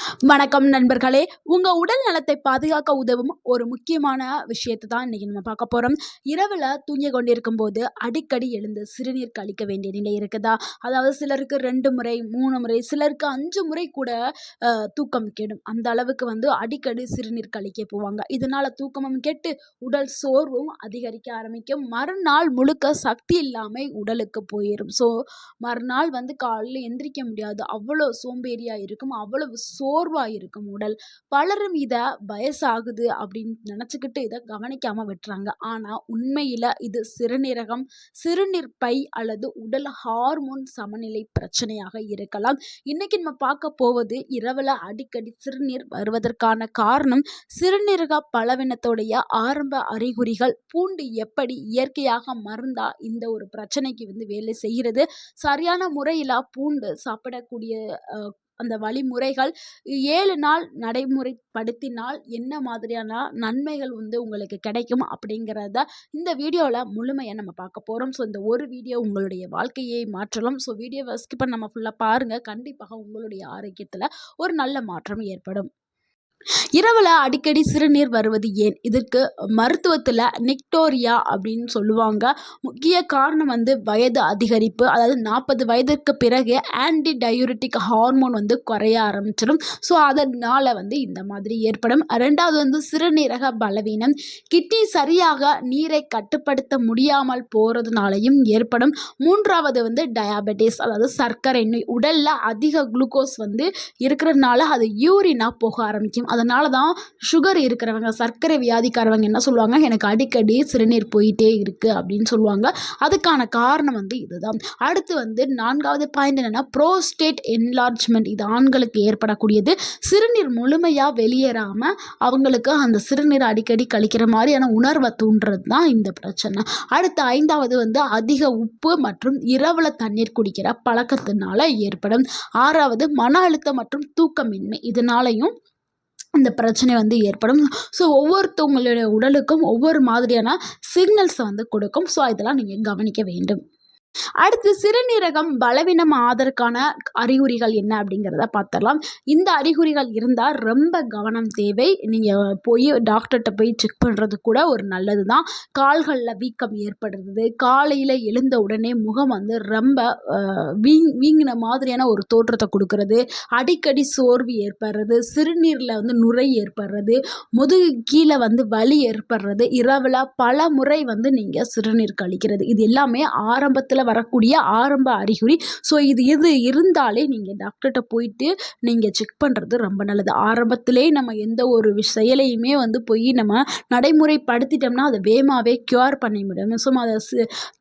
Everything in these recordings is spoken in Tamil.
வணக்கம் நண்பர்களே. உங்க உடல் நலத்தை பாதுகாக்க உதவும் ஒரு முக்கியமான விஷயத்தை தான் இன்னைக்கு நம்ம பார்க்க போறோம். இரவுல தூங்கிக் கொண்டிருக்கும்போது அடிக்கடி எழுந்து சிறுநீர் கழிக்க வேண்டிய நிலை இருக்குதா? அதாவது சிலருக்கு 2 முறை, 3 முறை, சிலருக்கு 5 முறை கூட தூக்கம் கெடும். அந்த அளவுக்கு அடிக்கடி சிறுநீர் கழிக்க போவாங்க. இதனால தூக்கமும் கெட்டு உடல் சோர்வும் அதிகரிக்க ஆரம்பிக்கும். மறுநாள் முழுக்க சக்தி இல்லாமை உடலுக்கு போயிரும். மறுநாள் காலையில எந்திரிக்க முடியாது. அவ்வளோ சோம்பேறியா இருக்கும். அவ்வளவு சோர்வா இருக்கும் உடல். பலரும் இத வயசாகுது அப்படின்னு நினைச்சுக்கிட்டு இத கவனிக்காம விட்டுறாங்க. ஆனா உண்மையில இது சிறுநீரகம், சிறுநீர் பை அல்லது உடல் ஹார்மோன் சமநிலை பிரச்சனையாக இருக்கலாம். இன்னைக்கு நம்ம பார்க்க போவது இரவுல அடிக்கடி சிறுநீர் வருவதற்கான காரணம், சிறுநீரக பலவீனத்தோடைய ஆரம்ப அறிகுறிகள், பூண்டு எப்படி இயற்கையாக மருந்தா இந்த ஒரு பிரச்சனைக்கு வேலை செய்கிறது, சரியான முறையில பூண்டு சாப்பிடக்கூடிய அந்த வழிமுறைகள் 7 நாள் நடைமுறைப்படுத்தினால் என்ன மாதிரியான நன்மைகள் உங்களுக்கு கிடைக்கும் அப்படிங்கிறத இந்த வீடியோல முழுமையா நம்ம பார்க்க போறோம். இந்த ஒரு வீடியோ உங்களுடைய வாழ்க்கையை மாற்றலாம். வீடியோவை ஸ்கிப் பண்ணாம ஃபுல்லா பாருங்க. கண்டிப்பாக உங்களுடைய ஆரோக்கியத்துல ஒரு நல்ல மாற்றம் ஏற்படும். இரவுல அடிக்கடி சிறுநீர் வருவது ஏன்? இதற்கு மருத்துவத்துல நிக்டோரியா அப்படின்னு சொல்லுவாங்க. முக்கிய காரணம் வயது அதிகரிப்பு. அதாவது 40 வயதிற்கு பிறகு ஆன்டி டயூரிட்டிக் ஹார்மோன் குறைய ஆரம்பிச்சிடும். அதனால இந்த மாதிரி ஏற்படும். 2வது சிறுநீரக பலவீனம். கிட்னி சரியாக நீரை கட்டுப்படுத்த முடியாமல் போறதுனாலையும் ஏற்படும். 3வது டயாபெட்டிஸ், அதாவது சர்க்கரை நோய். உடல்ல அதிக குளுக்கோஸ் இருக்கிறதுனால அது யூரினா போக ஆரம்பிக்கும். அதனால தான் சுகர் இருக்கிறவங்க, சர்க்கரை வியாதிக்காரவங்க என்ன சொல்லுவாங்க, எனக்கு அடிக்கடி சிறுநீர் போயிட்டே இருக்கு அப்படின்னு சொல்லுவாங்க. அதுக்கான காரணம் இதுதான். அடுத்து 4வது பாயிண்ட் என்னன்னா, புரோஸ்டேட் என்லார்ஜ்மெண்ட். இது ஆண்களுக்கு ஏற்படக்கூடியது. சிறுநீர் முழுமையா வெளியேறாம அவங்களுக்கு அந்த சிறுநீர் அடிக்கடி கழிக்கிற மாதிரியான உணர்வை தூண்டுறது தான் இந்த பிரச்சனை. அடுத்து 5வது அதிக உப்பு மற்றும் இரவுல தண்ணீர் குடிக்கிற பழக்கத்தினால ஏற்படும். 6வது மன அழுத்தம் மற்றும் தூக்கமின்மை. இதனாலையும் இந்த பிரச்சனை ஏற்படும். ஒவ்வொருத்தவங்களுடைய உடலுக்கும் ஒவ்வொரு மாதிரியான சிக்னல்ஸ் கொடுக்கும். இதெல்லாம் நீங்க கவனிக்க வேண்டும். அடுத்து சிறுநீரகம் பலவீனம் ஆதற்கான அறிகுறிகள் என்ன அப்படிங்கிறத பார்த்துடலாம். இந்த அறிகுறிகள் இருந்தால் ரொம்ப கவனம் தேவை. நீங்கள் போய் டாக்டர்கிட்ட போய் செக் பண்ணுறது கூட ஒரு நல்லது தான். கால்களில் வீக்கம் ஏற்படுறது, காலையில் எழுந்த உடனே முகம் ரொம்ப வீங்கின மாதிரியான ஒரு தோற்றத்தை கொடுக்கறது, அடிக்கடி சோர்வு ஏற்படுறது, சிறுநீரில் நுரை ஏற்படுறது, முதுகு கீழே வலி ஏற்படுறது, இரவில் பல முறை நீங்கள் சிறுநீர் கழிக்கிறது, இது எல்லாமே ஆரம்பத்தில் வரக்கூடிய ஆரம்ப அறிகுறி. இது இருந்தாலே நீங்கள் டாக்டர்கிட்ட போயிட்டு நீங்கள் செக் பண்ணுறது ரொம்ப நல்லது. ஆரம்பத்திலே நம்ம எந்த ஒரு செயலையுமே போய் நம்ம நடைமுறைப்படுத்திட்டோம்னா அதை வேகமாகவே க்யூர் பண்ண முடியும். அதை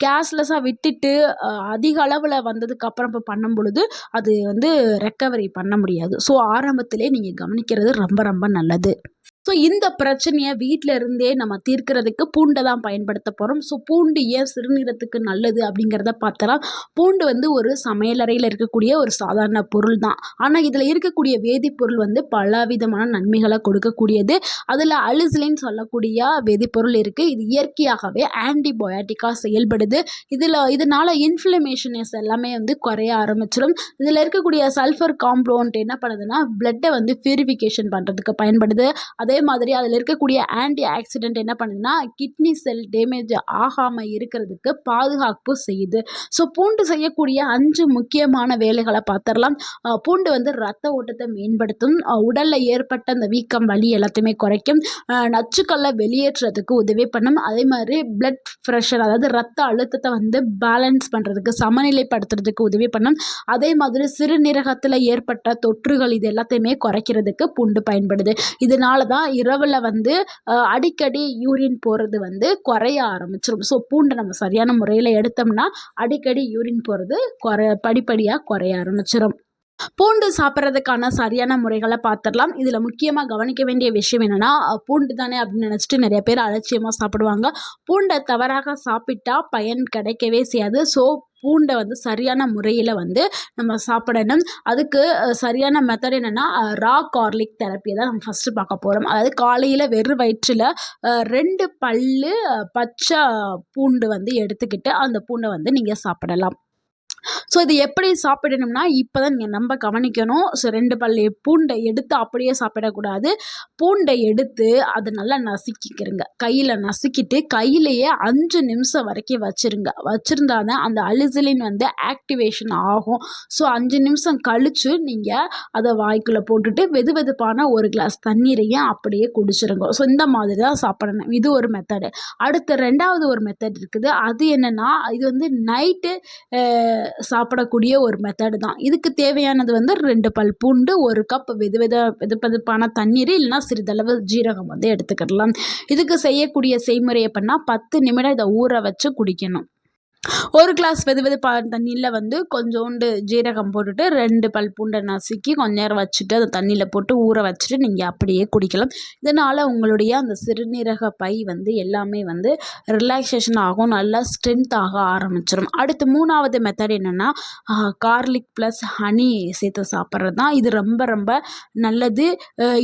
கேர்ஸ்லெஸ்ஸாக விட்டுட்டு அதிக அளவில் வந்ததுக்கப்புறம் இப்போ பண்ணும் பொழுது அது ரெக்கவரி பண்ண முடியாது. ஆரம்பத்திலே நீங்கள் கவனிக்கிறது ரொம்ப ரொம்ப நல்லது. இந்த பிரச்சனையை வீட்டில் இருந்தே நம்ம தீர்க்கிறதுக்கு பூண்டை தான் பயன்படுத்த போகிறோம். பூண்டு ஏன் சிறுநீரகத்துக்கு நல்லது அப்படிங்கிறத பார்த்தலாம். பூண்டு ஒரு சமையலறையில் இருக்கக்கூடிய ஒரு சாதாரண பொருள் தான். ஆனால் இதில் இருக்கக்கூடிய வேதிப்பொருள் பலவிதமான நன்மைகளை கொடுக்கக்கூடியது. அதில் அலிசிலின் சொல்லக்கூடிய வேதிப்பொருள் இருக்குது. இது இயற்கையாகவே ஆன்டிபயோட்டிக்காக செயல்படுது. இதனால் இன்ஃப்ளமேஷன்ஸ் எல்லாமே குறைய ஆரம்பிச்சிடும். இதில் இருக்கக்கூடிய சல்ஃபர் காம்பவுண்ட் என்ன பண்ணுதுன்னா, பிளட்டை பியூரிஃபிகேஷன் பண்ணுறதுக்கு பயன்படுது. அதே மாதிரி அதில் இருக்கக்கூடிய ஆன்டி ஆக்சிடென்ட் என்ன பண்ணுதுன்னா, கிட்னி செல் டேமேஜ் ஆகாமல் இருக்கிறதுக்கு பாதுகாப்பு செய்யுது. பூண்டு செய்யக்கூடிய 5 முக்கியமான வேலைகளை பார்த்துடலாம். பூண்டு ரத்த ஓட்டத்தை மேம்படுத்தும், உடலில் ஏற்பட்ட அந்த வீக்கம் வலி எல்லாத்தையுமே குறைக்கும், நச்சுக்களை வெளியேற்றுறதுக்கு உதவி பண்ணும். அதே மாதிரி பிளட் ப்ரெஷர், அதாவது ரத்த அழுத்தத்தை பேலன்ஸ் பண்ணுறதுக்கு, சமநிலைப்படுத்துறதுக்கு உதவி பண்ணும். அதே மாதிரி சிறுநீரகத்தில் ஏற்பட்ட தொற்றுகள் இது எல்லாத்தையுமே குறைக்கிறதுக்கு பூண்டு பயன்படுது. இதனால தான் இரவில் அடிக்கடி யூரின் போகிறது குறைய ஆரம்பிச்சிடும். பூண்டை நம்ம சரியான முறையில் எடுத்தோம்னா அடிக்கடி யூரின் போகிறது படிப்படியாக குறைய ஆரம்பிச்சிடும். பூண்டு சாப்பிட்றதுக்கான சரியான முறைகளை பார்த்துடலாம். இதில் முக்கியமாக கவனிக்க வேண்டிய விஷயம் என்னென்னா, பூண்டு தானே அப்படின்னு நினச்சிட்டு நிறைய பேர் அலட்சியமாக சாப்பிடுவாங்க. பூண்டை தவறாக சாப்பிட்டா பயன் கிடைக்கவே செய்யாது. பூண்டை சரியான முறையில் நம்ம சாப்பிடணும். அதுக்கு சரியான மெத்தட் என்னென்னா, ரா கார்லிக் தெரப்பியை தான் நம்ம ஃபஸ்ட்டு பார்க்க போகிறோம். அதாவது காலையில் வெறும் வயிற்றில் 2 பல்லு பச்சை பூண்டு எடுத்துக்கிட்டு அந்த பூண்டை நீங்கள் சாப்பிடலாம். ஸோ இது எப்படி சாப்பிடணும்னா, இப்ப தான் நீங்க நம்ப கவனிக்கணும். ஸோ 2 பல்லு பூண்ட எடுத்து அப்படியே சாப்பிடக்கூடாது. பூண்ட எடுத்து அத நல்லா நசுக்கிக்கிறங்க. கையில நசுக்கிட்டு, கையிலேயே 5 நிமிஷம் வரைக்கும் வச்சுருங்க. வச்சிருந்தா தான் அந்த அலிசிலின் வந்து ஆக்டிவேஷன் ஆகும். ஸோ 5 நிமிஷம் கழிச்சு நீங்க அத வாய்க்குள்ள போட்டுட்டு, வெதுவெதுப்பான 1 கிளாஸ் தண்ணீரையும் அப்படியே குடிச்சிருங்க. ஸோ இந்த மாதிரி தான் சாப்பிடணும். இது ஒரு மெத்தடு. அடுத்து 2வது ஒரு மெத்தட் இருக்குது. அது என்னன்னா, இது வந்து நைட்டு அ சாப்பிடக்கூடிய ஒரு மெத்தடு தான். இதுக்கு தேவையானது வந்து 2 பல் பூண்டு, 1 கப் வெதுவெதுப்பான தண்ணீர் இல்லைன்னா சிறிதளவு ஜீரகம் வந்து எடுத்துக்கிடலாம். இதுக்கு செய்யக்கூடிய செய்முறை எப்படின்னா 10 நிமிடம் இத ஊற வச்சு குடிக்கணும். 1 கிளாஸ் வெதுவெதுப்பான தண்ணீல வந்து கொஞ்சோண்டு ஜீரகம் போட்டுட்டு 2 பல் பூண்ட நசுக்கி கொஞ்ச நேரம் வச்சுட்டு அந்த தண்ணீல போட்டு ஊற வச்சுட்டு நீங்க அப்படியே குடிக்கலாம். இதனால உங்களுடைய அந்த சிறுநீரக பை வந்து எல்லாமே வந்து ரிலாக்சேஷன் ஆகும். நல்லா ஸ்ட்ரென்த் ஆக ஆரம்பிச்சிரும். அடுத்து 3வது மெத்தட் என்னன்னா, கார்லிக் ப்ளஸ் ஹனி சேர்த்து சாப்பிட்றது தான். இது ரொம்ப ரொம்ப நல்லது.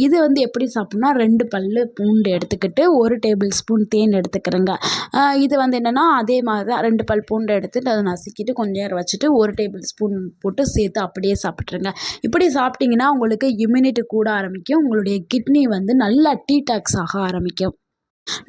இது வந்து எப்படி சாப்பிட்ணும்னா 2 பல்லு பூண்டு எடுத்துக்கிட்டு 1 டேபிள் ஸ்பூன் தேன் எடுத்துக்கிறேங்க. இது வந்து என்னன்னா அதே மாதிரி தான் 2 பல் பூண்டை எடுத்துட்டு அதை நசுக்கிட்டு கொஞ்ச நேரம் வச்சுட்டு 1 டேபிள் ஸ்பூன் போட்டு சேர்த்து அப்படியே சாப்பிட்ருங்க. இப்படி சாப்பிட்டீங்கன்னா உங்களுக்கு இம்யூனிட்டி கூட ஆரம்பிக்கும். உங்களுடைய கிட்னி வந்து நல்லா டீடாக்ஸ் ஆக ஆரம்பிக்கும்.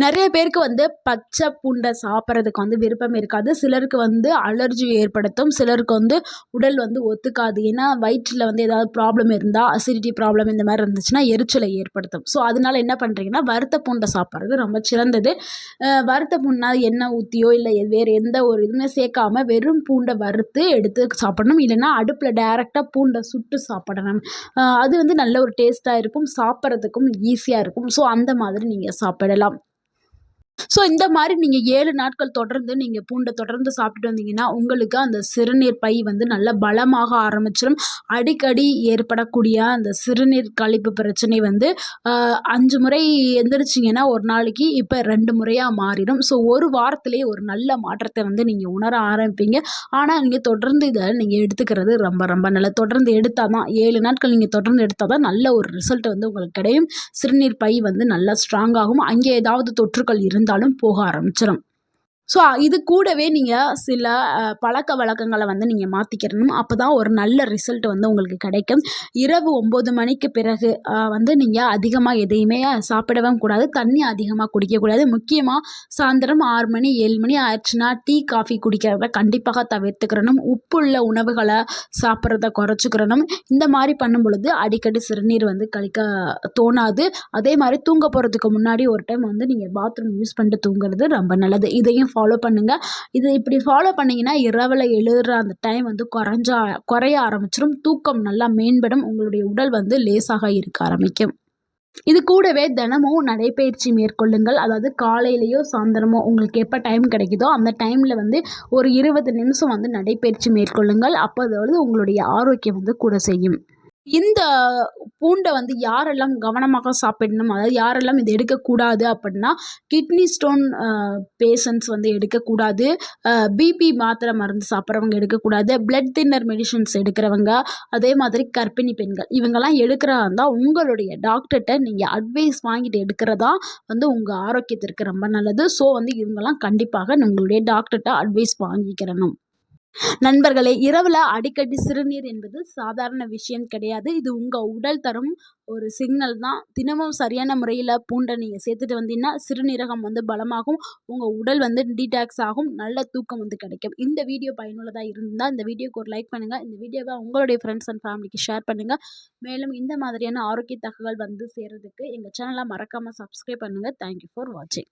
நிறைய பேருக்கு வந்து பச்சை பூண்டை சாப்பிட்றதுக்கு வந்து விருப்பம் இருக்காது. சிலருக்கு வந்து அலர்ஜி ஏற்படுத்தும். சிலருக்கு வந்து உடல் வந்து ஒத்துக்காது. ஏன்னா வயிற்றில் வந்து ஏதாவது ப்ராப்ளம் இருந்தால் அசிடிட்டி ப்ராப்ளம் இந்த மாதிரி இருந்துச்சுன்னா எரிச்சலை ஏற்படுத்தும். ஸோ அதனால என்ன பண்ணுறீங்கன்னா வறுத்த பூண்டை சாப்பிட்றது ரொம்ப சிறந்தது. வறுத்த பூண்டுனா எண்ணெய் ஊற்றியோ இல்லை வேறு எந்த ஒரு இதுவுமே சேர்க்காம வெறும் பூண்டை வறுத்து எடுத்து சாப்பிடணும். இல்லைன்னா அடுப்பில் டைரெக்டாக பூண்டை சுட்டு சாப்பிடணும். அது வந்து நல்ல ஒரு டேஸ்ட்டாக இருக்கும். சாப்பிட்றதுக்கும் ஈஸியாக இருக்கும். ஸோ அந்த மாதிரி நீங்கள் சாப்பிடலாம். ஸோ இந்த மாதிரி நீங்க 7 நாட்கள் தொடர்ந்து நீங்க பூண்ட தொடர்ந்து சாப்பிட்டுட்டு வந்தீங்கன்னா, உங்களுக்கு அந்த சிறுநீர் பை வந்து நல்லா பலமாக ஆரம்பிச்சிரும். அடிக்கடி ஏற்படக்கூடிய அந்த சிறுநீர் கழிப்பு பிரச்சனை வந்து 5 முறை எந்திரிச்சிங்கன்னா ஒரு நாளைக்கு இப்ப 2 முறையா மாறிடும். ஸோ 1 வாரத்திலேயே ஒரு நல்ல மாற்றத்த வந்து நீங்க உணர ஆரம்பிப்பீங்க. ஆனா நீங்க தொடர்ந்து இத நீங்க எடுத்துக்கிறது ரொம்ப ரொம்ப நல்லது. தொடர்ந்து எடுத்தா தான் 7 நாட்கள் நீங்க தொடர்ந்து எடுத்தா தான் நல்ல ஒரு ரிசல்ட் வந்து உங்களுக்கு கிடைக்கும். சிறுநீர் பை வந்து நல்லா ஸ்ட்ராங் ஆகும். அங்கே ஏதாவது தொற்றுக்கள் இருந்தாலும் போக ஆரம்பிச்சிரும். ஸோ இது கூடவே நீங்க சில பழக்கவழக்கங்கள வந்து நீங்க மாத்திக்கிறணும். அப்பதான் ஒரு நல்ல ரிசல்ட் வந்து உங்களுக்கு கிடைக்கும். இரவு 9 மணிக்கு பிறகு வந்து நீங்க அதிகமா எதையுமே சாப்பிடவும் கூடாது. தண்ணி அதிகமா குடிக்கக்கூடாது. முக்கியமா சாயந்தரம் 6 மணி 7 மணி ஆயிடுச்சுன்னா டீ, காஃபி குடிக்கிறத கண்டிப்பாக தவிர்த்துக்கிறணும். உப்புள்ள உணவுகள சாப்பிட்றத குறைச்சுக்கிறணும். இந்த மாரி பண்ணும் பொழுது அடிக்கடி சிறுநீர் வந்து கழிக்க தோணாது. அதே மாரி தூங்க போறதுக்கு முன்னாடி ஒரு டைம் வந்து நீங்க பாத்ரூம் யூஸ் பண்ணிட்டு தூங்குறது ரொம்ப நல்லது. இதையும் ஃபாலோ பண்ணுங்க. இது இப்படி ஃபாலோ பண்ணீங்கன்னா, இரவுல எழுற அந்த டைம் வந்து குறைய ஆரம்பிச்சிரும். தூக்கம் நல்லா மேம்படும். உங்களுடைய உடல் வந்து லேசாக இருக்க ஆரம்பிக்கும். இது கூடவே தினமும் நடைப்பயிற்சி மேற்கொள்ளுங்கள். அதாவது காலையிலயோ, சாயந்தரமோ உங்களுக்கு எப்ப டைம் கிடைக்குதோ, அந்த டைம்ல வந்து ஒரு 20 நிமிஷம் வந்து நடைப்பயிற்சி மேற்கொள்ளுங்கள். அப்ப அதாவது உங்களுடைய ஆரோக்கியம் வந்து கூட செய்யும். இந்த பூண்ட வந்து யாரெல்லாம் கவனமாக சாப்பிடணும், அதாவது யாரெல்லாம் இத எடுக்கக்கூடாது அப்படின்னா, கிட்னி ஸ்டோன் பேஷண்ட்ஸ் வந்து எடுக்கக்கூடாது. பிபி மாத்திரை மருந்து சாப்பிட்றவங்க எடுக்கக்கூடாது. பிளட் தின்னர் மெடிசின்ஸ் எடுக்கிறவங்க, அதே மாதிரி கர்ப்பிணி பெண்கள் இவங்கெல்லாம் எடுக்கிறதா இருந்தா உங்களுடைய டாக்டர்ட்ட நீங்க அட்வைஸ் வாங்கிட்டு எடுக்கிறதா வந்து உங்க ஆரோக்கியத்திற்கு ரொம்ப நல்லது. ஸோ வந்து இவங்கெல்லாம் கண்டிப்பாக உங்களுடைய டாக்டர்ட்ட அட்வைஸ் வாங்கிக்கிறணும். நண்பர்களே, இரவுல அடிக்கடி சிறுநீர் என்பது சாதாரண விஷயம் கிடையாது. இது உங்க உடல் தரும் ஒரு சிக்னல் தான். தினமும் சரியான முறையில பூண்ட நீங்க சேர்த்துட்டு வந்தீங்கன்னா, சிறுநீரகம் வந்து பலமாகும். உங்க உடல் வந்து டீடாக்ஸ் ஆகும். நல்ல தூக்கம் வந்து கிடைக்கும். இந்த வீடியோ பயனுள்ளதா இருந்தா, இந்த வீடியோக்கு ஒரு லைக் பண்ணுங்க. இந்த வீடியோவ உங்களுடைய ஃப்ரெண்ட்ஸ் அண்ட் ஃபேமிலிக்கு ஷேர் பண்ணுங்க. மேலும் இந்த மாதிரியான ஆரோக்கிய தகவல் வந்து சேர்றதுக்கு எங்க சேனல மறக்காம சப்ஸ்கிரைப் பண்ணுங்க. தேங்க் யூ ஃபார் வாட்சிங்.